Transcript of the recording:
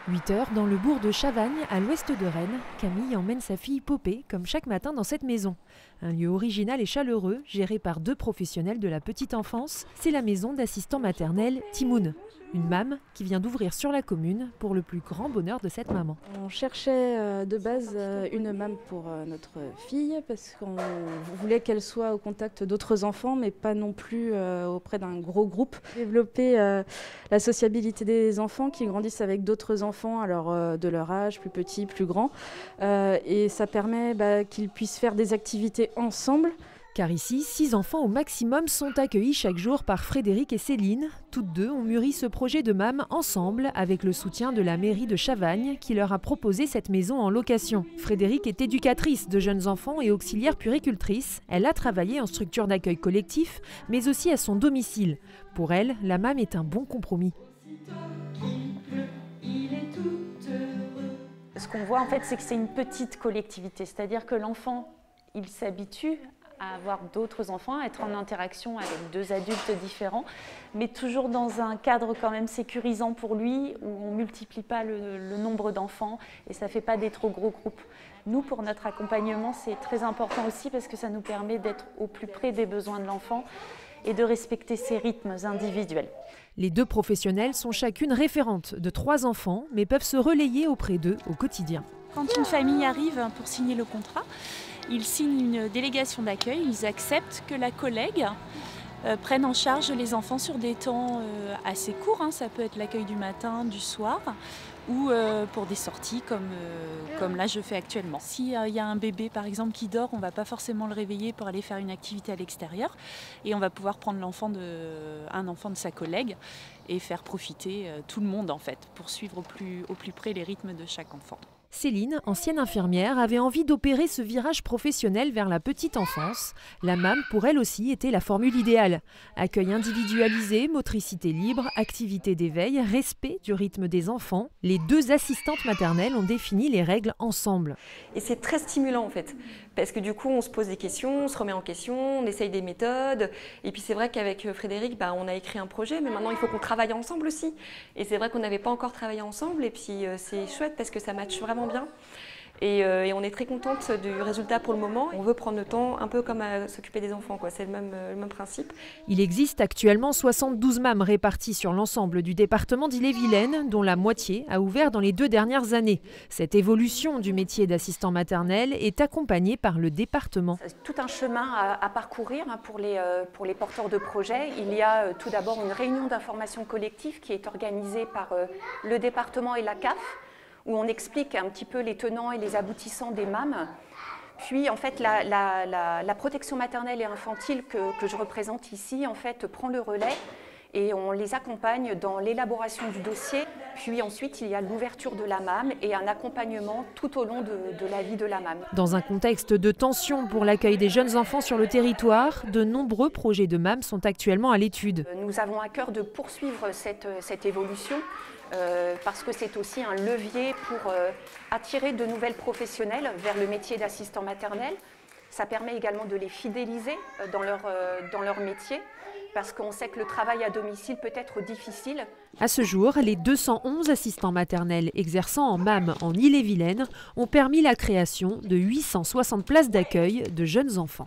8 heures dans le bourg de Chavagne, à l'ouest de Rennes, Camille emmène sa fille Popée, comme chaque matin dans cette maison. Un lieu original et chaleureux, géré par 2 professionnels de la petite enfance, c'est la maison d'assistant maternel Timoun. Une MAM qui vient d'ouvrir sur la commune pour le plus grand bonheur de cette maman. On cherchait de base une MAM pour notre fille parce qu'on voulait qu'elle soit au contact d'autres enfants mais pas non plus auprès d'un gros groupe. Développer la sociabilité des enfants qui grandissent avec d'autres enfants alors de leur âge, plus petits, plus grands. Et ça permet qu'ils puissent faire des activités ensemble. Car ici, 6 enfants au maximum sont accueillis chaque jour par Frédéric et Céline. Toutes 2 ont mûri ce projet de MAM ensemble avec le soutien de la mairie de Chavagne qui leur a proposé cette maison en location. Frédéric est éducatrice de jeunes enfants et auxiliaire puéricultrice. Elle a travaillé en structure d'accueil collectif, mais aussi à son domicile. Pour elle, la MAM est un bon compromis. Ce qu'on voit en fait, c'est que c'est une petite collectivité, c'est-à-dire que l'enfant, il s'habitue à avoir d'autres enfants, à être en interaction avec 2 adultes différents, mais toujours dans un cadre quand même sécurisant pour lui, où on ne multiplie pas le nombre d'enfants et ça ne fait pas des trop gros groupes. Nous, pour notre accompagnement, c'est très important aussi parce que ça nous permet d'être au plus près des besoins de l'enfant et de respecter ses rythmes individuels. Les 2 professionnels sont chacune référentes de 3 enfants, mais peuvent se relayer auprès d'eux au quotidien. Quand une famille arrive pour signer le contrat, ils signent une délégation d'accueil, ils acceptent que la collègue prenne en charge les enfants sur des temps assez courts, ça peut être l'accueil du matin, du soir, ou pour des sorties comme là je fais actuellement. S'il y a un bébé par exemple qui dort, on ne va pas forcément le réveiller pour aller faire une activité à l'extérieur et on va pouvoir prendre un enfant de sa collègue et faire profiter tout le monde en fait, pour suivre au plus près les rythmes de chaque enfant. Céline, ancienne infirmière, avait envie d'opérer ce virage professionnel vers la petite enfance. La MAM, pour elle aussi, était la formule idéale. Accueil individualisé, motricité libre, activité d'éveil, respect du rythme des enfants. Les 2 assistantes maternelles ont défini les règles ensemble. Et c'est très stimulant en fait, parce que du coup on se pose des questions, on se remet en question, on essaye des méthodes. Et puis c'est vrai qu'avec Frédéric, on a écrit un projet, mais maintenant il faut qu'on travaille ensemble aussi. Et c'est vrai qu'on n'avait pas encore travaillé ensemble, et puis c'est chouette parce que ça matche vraiment bien. Et on est très contente du résultat pour le moment. On veut prendre le temps un peu comme à s'occuper des enfants, c'est le même principe. Il existe actuellement 72 MAM réparties sur l'ensemble du département d'Ille-et-Vilaine, dont la moitié a ouvert dans les 2 dernières années. Cette évolution du métier d'assistant maternel est accompagnée par le département. C'est tout un chemin à parcourir pour les porteurs de projets. Il y a tout d'abord une réunion d'information collective qui est organisée par le département et la CAF, où on explique un petit peu les tenants et les aboutissants des MAM. Puis en fait la protection maternelle et infantile que je représente ici en fait prend le relais et on les accompagne dans l'élaboration du dossier. Puis ensuite il y a l'ouverture de la MAM et un accompagnement tout au long de la vie de la MAM. Dans un contexte de tension pour l'accueil des jeunes enfants sur le territoire, de nombreux projets de MAM sont actuellement à l'étude. Nous avons à cœur de poursuivre cette évolution parce que c'est aussi un levier pour attirer de nouvelles professionnelles vers le métier d'assistant maternel. Ça permet également de les fidéliser dans leur métier, parce qu'on sait que le travail à domicile peut être difficile. À ce jour, les 211 assistants maternels exerçant en MAM en Ille-et-Vilaine ont permis la création de 860 places d'accueil de jeunes enfants.